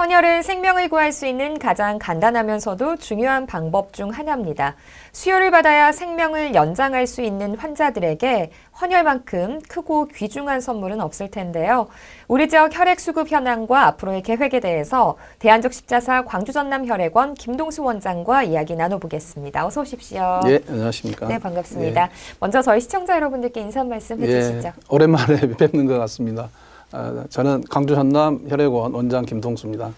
헌혈은 생명을 구할 수 있는 가장 간단하면서도 중요한 방법 중 하나입니다. 수혈을 받아야 생명을 연장할 수 있는 환자들에게 헌혈만큼 크고 귀중한 선물은 없을 텐데요. 우리 지역 혈액 수급 현황과 앞으로의 계획에 대해서 대한적 십자사 광주전남혈액원 김동수 원장과 이야기 나눠보겠습니다. 어서 오십시오. 예, 안녕하십니까. 네, 반갑습니다. 예. 먼저 저희 시청자 여러분들께 인사 말씀 해주시죠. 예, 오랜만에 뵙는 것 같습니다. 저는 광주 전남 혈액원 원장 김동수입니다.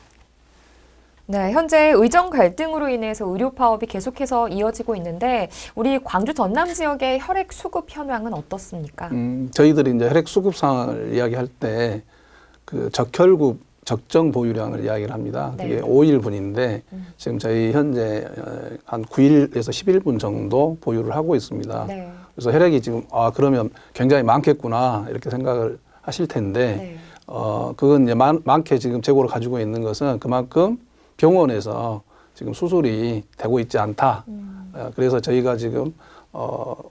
네, 현재 의정 갈등으로 인해서 의료 파업이 계속해서 이어지고 있는데 우리 광주 전남 지역의 혈액 수급 현황은 어떻습니까? 저희들이 이제 혈액 수급 상황을 이야기할 때 그 적혈구 적정 보유량을 이야기를 합니다. 네. 그게 5일분인데 지금 저희 현재 한 9일에서 10일분 정도 보유를 하고 있습니다. 네. 그래서 혈액이 지금 그러면 굉장히 많겠구나 이렇게 생각을 하실 텐데 네. 그건 이제 많게 지금 재고를 가지고 있는 것은 그만큼 병원에서 지금 수술이 되고 있지 않다. 그래서 저희가 지금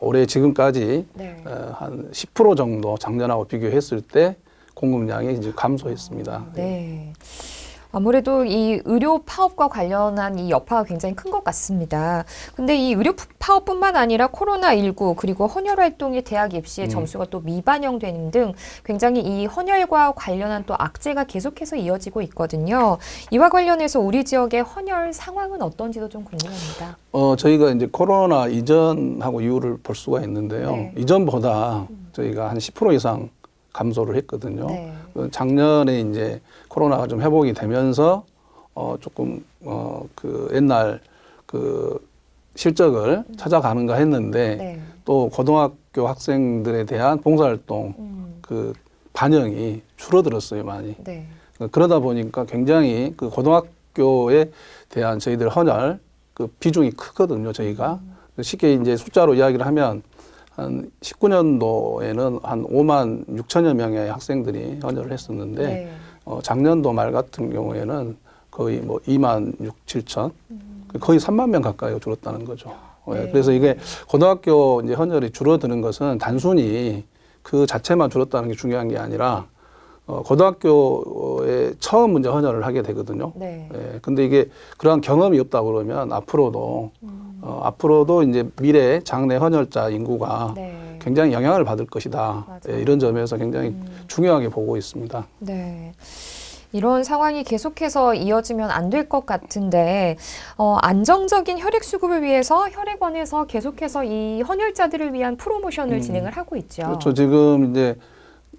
올해 지금까지 네. 한 10% 정도 작년하고 비교했을 때 공급량이 이제 감소했습니다. 네. 아무래도 이 의료 파업과 관련한 이 여파가 굉장히 큰 것 같습니다. 근데 이 의료 파업뿐만 아니라 코로나19 그리고 헌혈 활동의 대학 입시의 점수가 또 미반영되는 등 굉장히 이 헌혈과 관련한 또 악재가 계속해서 이어지고 있거든요. 이와 관련해서 우리 지역의 헌혈 상황은 어떤지도 좀 궁금합니다. 저희가 이제 코로나 이전하고 이후를 볼 수가 있는데요. 네. 이전보다 저희가 한 10% 이상 감소를 했거든요. 네. 작년에 이제 코로나가 좀 회복이 되면서 조금 그 옛날 그 실적을 찾아가는가 했는데 네. 또 고등학교 학생들에 대한 봉사활동 그 반영이 줄어들었어요, 많이. 네. 그러다 보니까 굉장히 그 고등학교에 대한 저희들 헌혈 그 비중이 크거든요, 저희가. 쉽게 이제 숫자로 이야기를 하면 한 19년도에는 한 5만 6천여 명의 학생들이 헌혈을 했었는데 네. 작년도 말 같은 경우에는 거의 뭐 2만 6, 7천 거의 3만 명 가까이 줄었다는 거죠. 네. 그래서 이게 고등학교 이제 헌혈이 줄어드는 것은 단순히 그 자체만 줄었다는 게 중요한 게 아니라 고등학교에 처음 이제 헌혈을 하게 되거든요. 네. 근데 이게 그러한 경험이 없다 그러면 앞으로도 이제 미래 장내 헌혈자 인구가 네. 굉장히 영향을 받을 것이다. 맞아요. 이런 점에서 굉장히 중요하게 보고 있습니다. 네. 이런 상황이 계속해서 이어지면 안 될 것 같은데 안정적인 혈액 수급을 위해서 혈액원에서 계속해서 이 헌혈자들을 위한 프로모션을 진행을 하고 있죠. 그렇죠. 지금 이제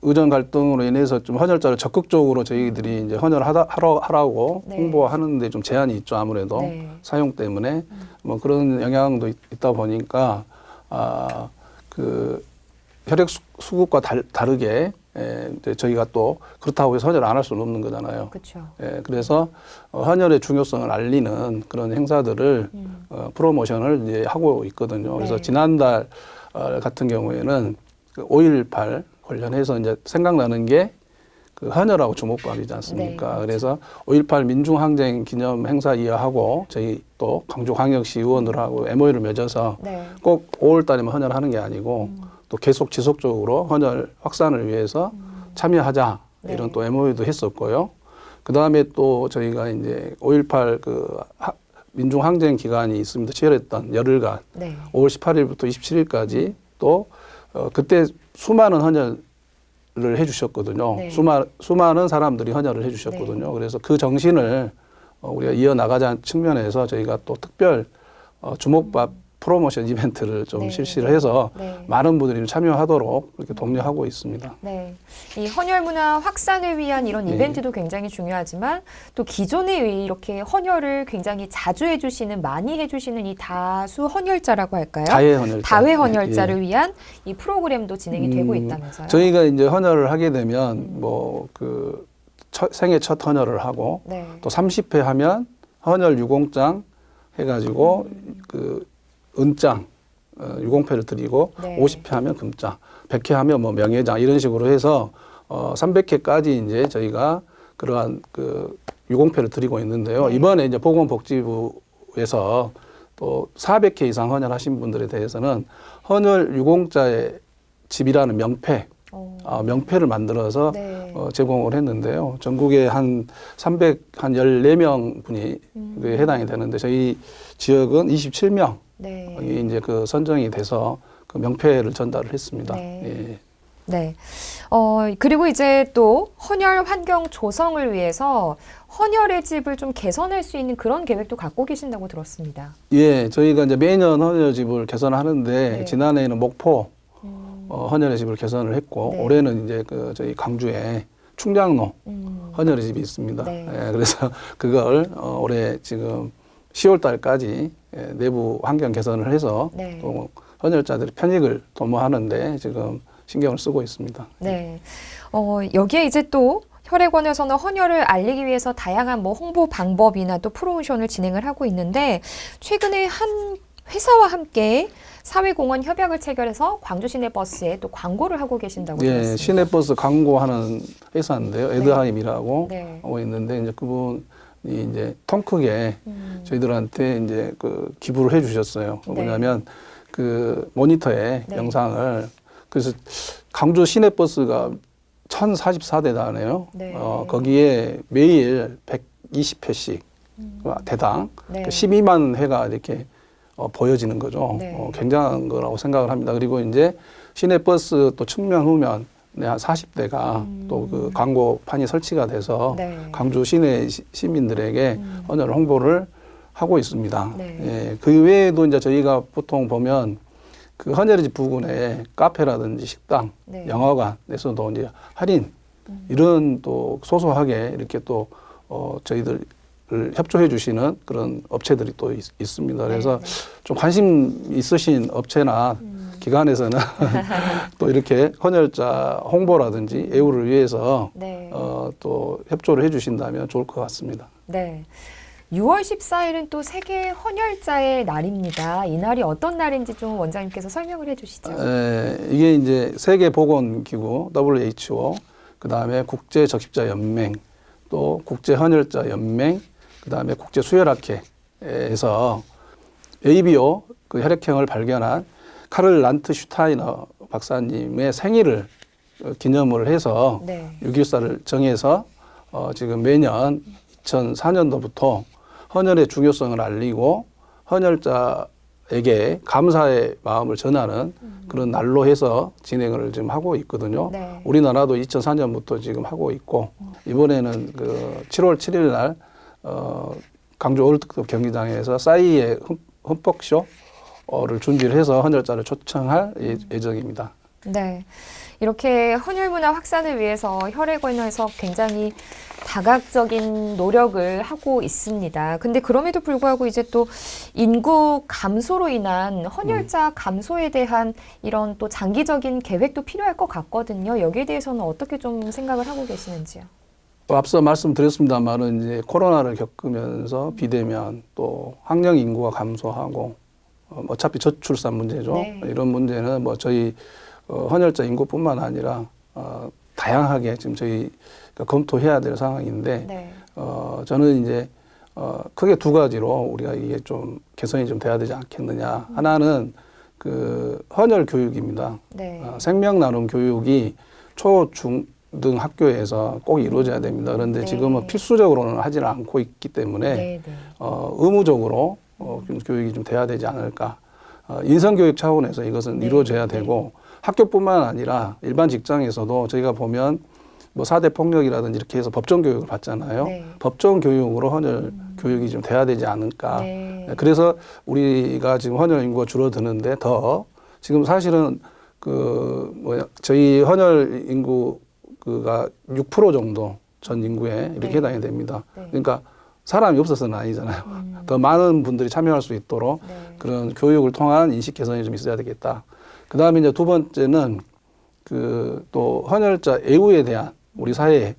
의정 갈등으로 인해서 좀 헌혈자를 적극적으로 저희들이 이제 헌혈을 하라고 네. 홍보하는데 좀 제한이 있죠. 아무래도 네. 사용 때문에 뭐 그런 영향도 있다 보니까 그 혈액 수급과 다르게 이제 저희가 또 그렇다고 해서 헌혈을 안 할 수는 없는 거잖아요. 그렇죠. 그래서 헌혈의 중요성을 알리는 그런 행사들을 프로모션을 이제 하고 있거든요. 그래서 네. 지난달 같은 경우에는 그 5.18 관련해서 이제 생각나는 게 그 헌혈하고 주목밥이지 않습니까? 네. 그래서 5.18 민중항쟁 기념 행사 이어하고 저희 또 광주광역시 의원들하고 MOU를 맺어서 네. 꼭 5월 달에만 헌혈하는 게 아니고 또 계속 지속적으로 헌혈 확산을 위해서 참여하자 네. 이런 또 MOU도 했었고요. 그 다음에 또 저희가 이제 5.18 그 민중항쟁 기간이 있습니다. 치열했던 열흘간 네. 5월 18일부터 27일까지 또 그때 수많은 헌혈을 해주셨거든요. 네. 수많은 사람들이 헌혈을 해주셨거든요. 네. 그래서 그 정신을 우리가 이어나가자는 측면에서 저희가 또 특별 주목밥 프로모션 이벤트를 좀 네. 실시를 해서 네. 많은 분들이 참여하도록 이렇게 독려하고 있습니다. 네. 이 헌혈 문화 확산을 위한 이런 네. 이벤트도 굉장히 중요하지만 또 기존에 이렇게 헌혈을 굉장히 자주 해주시는 많이 해주시는 이 다수 헌혈자라고 할까요? 다회 헌혈자를 예. 위한 이 프로그램도 진행이 되고 있다면서요? 저희가 이제 헌혈을 하게 되면 뭐 그 생애 첫 헌혈을 하고 네. 또 30회 하면 헌혈 유공장 해가지고 그 은장 유공패를 드리고 네. 50회 하면 금장, 100회 하면 뭐 명예장 이런 식으로 해서 300회까지 이제 저희가 그러한 그 유공패를 드리고 있는데요. 네. 이번에 이제 보건복지부에서 또 400회 이상 헌혈하신 분들에 대해서는 헌혈 유공자의 집이라는 명패 명패를 만들어서 네. 제공을 했는데요. 전국에 한 314명 분이 그에 해당이 되는데 저희 지역은 27명 네. 이제 그 선정이 돼서 그 명패를 전달을 했습니다. 네. 예. 네. 그리고 이제 또 헌혈 환경 조성을 위해서 헌혈의 집을 좀 개선할 수 있는 그런 계획도 갖고 계신다고 들었습니다. 예, 저희가 이제 매년 헌혈집을 개선하는데 네. 지난해에는 목포 헌혈의 집을 개선을 했고 네. 올해는 이제 그 저희 강주에 충량로 헌혈의 집이 있습니다. 네. 예, 그래서 그걸 올해 지금 10월 달까지 내부 환경 개선을 해서 네. 또 헌혈자들의 편익을 도모하는데 지금 신경을 쓰고 있습니다. 네. 여기에 이제 또 혈액원에서는 헌혈을 알리기 위해서 다양한 뭐 홍보 방법이나 또 프로모션을 진행을 하고 있는데 최근에 한 회사와 함께 사회공헌 협약을 체결해서 광주 시내버스에 또 광고를 하고 계신다고 예, 들었습니다. 시내버스 광고하는 회사인데요. 에드하임이라고 네. 하고 있는데 이제 그분이 이제 통 크게 저희들한테 이제 그 기부를 해주셨어요. 네. 뭐냐면 그 모니터에 네. 영상을 그래서 강주 시내버스가 1044대다네요. 네. 거기에 매일 120회씩 대당 네. 12만 회가 이렇게 보여지는 거죠. 네. 굉장한 거라고 생각을 합니다. 그리고 이제 시내버스 또 측면 후면 한 40대가 또 그 광고판이 설치가 돼서 네. 강주 시내 시민들에게 헌혈 홍보를 하고 있습니다. 네. 예, 그 외에도 이제 저희가 보통 보면 그 헌혈의 집 부근에 카페라든지 식당, 네. 영화관에서도 이제 할인 이런 또 소소하게 이렇게 또 저희들을 협조해 주시는 그런 업체들이 또 있습니다. 그래서 네. 좀 관심 있으신 업체나 기관에서는 또 이렇게 헌혈자 홍보라든지 애우를 위해서 네. 또 협조를 해 주신다면 좋을 것 같습니다. 네. 6월 14일은 또 세계 헌혈자의 날입니다. 이 날이 어떤 날인지 좀 원장님께서 설명을 해주시죠. 이게 이제 세계보건기구 WHO, 그 다음에 국제적십자연맹, 또 국제헌혈자연맹, 그 다음에 국제수혈학회에서 ABO 그 혈액형을 발견한 카를 란트 슈타이너 박사님의 생일을 기념을 해서 네. 6.14를 정해서 지금 매년 2004년도부터 헌혈의 중요성을 알리고 헌혈자에게 감사의 마음을 전하는 그런 날로 해서 진행을 지금 하고 있거든요. 네. 우리나라도 2004년부터 지금 하고 있고 이번에는 그 7월 7일 날 강주 월드컵 경기장에서 싸이의 흠뻑쇼를 준비를 해서 헌혈자를 초청할 예정입니다. 네. 이렇게 헌혈 문화 확산을 위해서 혈액원에서 굉장히 다각적인 노력을 하고 있습니다. 근데 그럼에도 불구하고 이제 또 인구 감소로 인한 헌혈자 감소에 대한 이런 또 장기적인 계획도 필요할 것 같거든요. 여기에 대해서는 어떻게 좀 생각을 하고 계시는지요? 앞서 말씀드렸습니다만은 이제 코로나를 겪으면서 비대면 또 학령 인구가 감소하고 어차피 저출산 문제죠. 네. 이런 문제는 뭐 저희 헌혈자 인구뿐만 아니라 다양하게 지금 저희가 검토해야 될 상황인데 네. 저는 이제 크게 두 가지로 우리가 이게 좀 개선이 좀 돼야 되지 않겠느냐. 하나는 그 헌혈 교육입니다. 네. 생명 나눔 교육이 초, 중, 등 학교에서 꼭 이루어져야 됩니다. 그런데 네. 지금은 필수적으로는 하지는 않고 있기 때문에 네. 네. 의무적으로 좀 교육이 좀 돼야 되지 않을까. 인성교육 차원에서 이것은 네. 이루어져야 네. 되고 학교뿐만 아니라 일반 직장에서도 저희가 보면 뭐 4대 폭력이라든지 이렇게 해서 법정 교육을 받잖아요. 네. 법정 교육으로 헌혈 교육이 좀 돼야 되지 않을까. 네. 그래서 우리가 지금 헌혈 인구가 줄어드는데 더 지금 사실은 저희 헌혈 인구가 6% 정도 전 인구에 이렇게 네. 해당이 됩니다. 네. 그러니까 사람이 없어서는 아니잖아요. 더 많은 분들이 참여할 수 있도록 네. 그런 교육을 통한 인식 개선이 좀 있어야 되겠다. 그 다음에 이제 두 번째는 또 헌혈자 애우에 대한 우리 사회에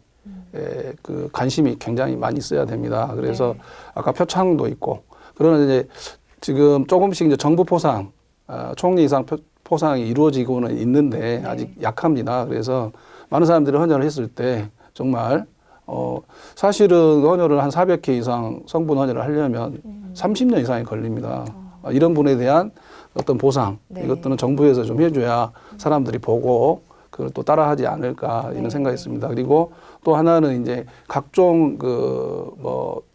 그 관심이 굉장히 많이 있어야 됩니다. 그래서 네. 아까 표창도 있고 그러나 이제 지금 조금씩 이제 정부 포상, 총리 이상 포상이 이루어지고는 있는데 네. 아직 약합니다. 그래서 많은 사람들이 헌혈을 했을 때 정말 사실은 헌혈을 한 400회 이상 성분 헌혈을 하려면 30년 이상이 걸립니다. 이런 분에 대한 어떤 보상 네. 이것들은 정부에서 좀 해줘야 사람들이 보고 그걸 또 따라하지 않을까 이런 네. 생각이 있습니다. 그리고 또 하나는 이제 각종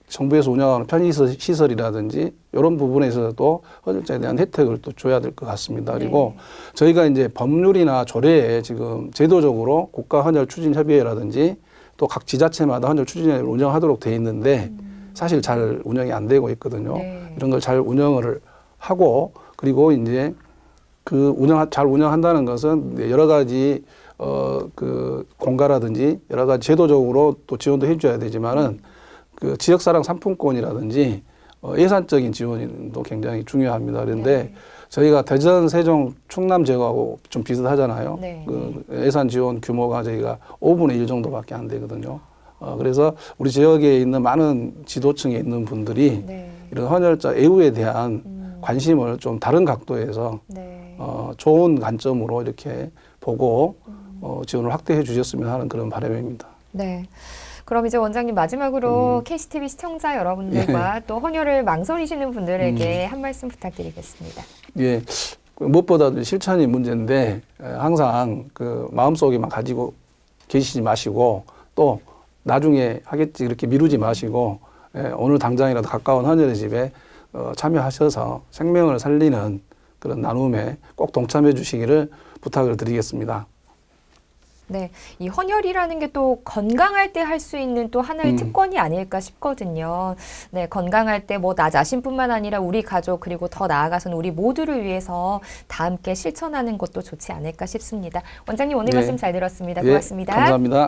정부에서 운영하는 편의시설이라든지 이런 부분에 있어서도 헌혈자에 대한 혜택을 또 줘야 될 것 같습니다. 그리고 저희가 이제 법률이나 조례에 지금 제도적으로 국가 헌혈 추진 협의회라든지 또 각 지자체마다 헌혈 추진회를 운영하도록 돼 있는데 사실 잘 운영이 안 되고 있거든요. 네. 이런 걸 잘 운영을 하고 그리고 이제 잘 운영한다는 것은 여러 가지 공가라든지 여러 가지 제도적으로 또 지원도 해줘야 되지만은 그 지역사랑 상품권이라든지 예산적인 지원도 굉장히 중요합니다. 그런데 네. 저희가 대전, 세종, 충남 지역하고 좀 비슷하잖아요. 네. 그 예산 지원 규모가 저희가 5분의 1 정도밖에 안 되거든요. 그래서 우리 지역에 있는 많은 지도층에 있는 분들이 네. 이런 헌혈자 애우에 대한 관심을 좀 다른 각도에서 네. 좋은 관점으로 이렇게 보고 지원을 확대해 주셨으면 하는 그런 바람입니다. 네. 그럼 이제 원장님 마지막으로 KCTV 시청자 여러분들과 또 헌혈을 망설이시는 분들에게 한 말씀 부탁드리겠습니다. 예, 무엇보다도 실천이 문제인데 항상 그 마음속에만 가지고 계시지 마시고 또 나중에 하겠지 그렇게 미루지 마시고 오늘 당장이라도 가까운 헌혈의 집에 참여하셔서 생명을 살리는 그런 나눔에 꼭 동참해 주시기를 부탁을 드리겠습니다. 네, 이 헌혈이라는 게 또 건강할 때 할 수 있는 또 하나의 특권이 아닐까 싶거든요. 네, 건강할 때 뭐 나 자신뿐만 아니라 우리 가족 그리고 더 나아가서는 우리 모두를 위해서 다 함께 실천하는 것도 좋지 않을까 싶습니다. 원장님 오늘 네. 말씀 잘 들었습니다. 예, 고맙습니다. 감사합니다.